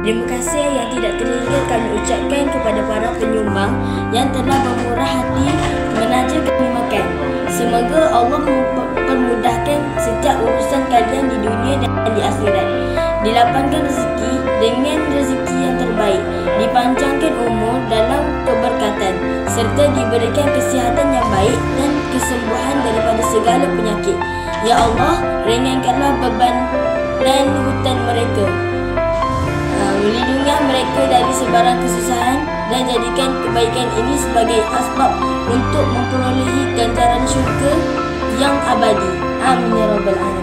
Terima kasih yang tidak terhingga kami ucapkan kepada para penyumbang yang telah bermurah hati menaja kami makan. Semoga Allah mempermudahkan setiap urusan kalian di dunia dan di akhirat. Dilapangkan rezeki dengan rezeki yang terbaik, dipanjangkan umur dalam keberkatan, serta diberikan kesihatan yang baik dan kesembuhan daripada segala penyakit. Ya Allah, ringankanlah beban dan hutang mereka. Lindungilah mereka dari sebarang kesusahan dan jadikan kebaikan ini sebagai asbab untuk memperolehi ganjaran syurga yang abadi. Amin ya rabbal alamin.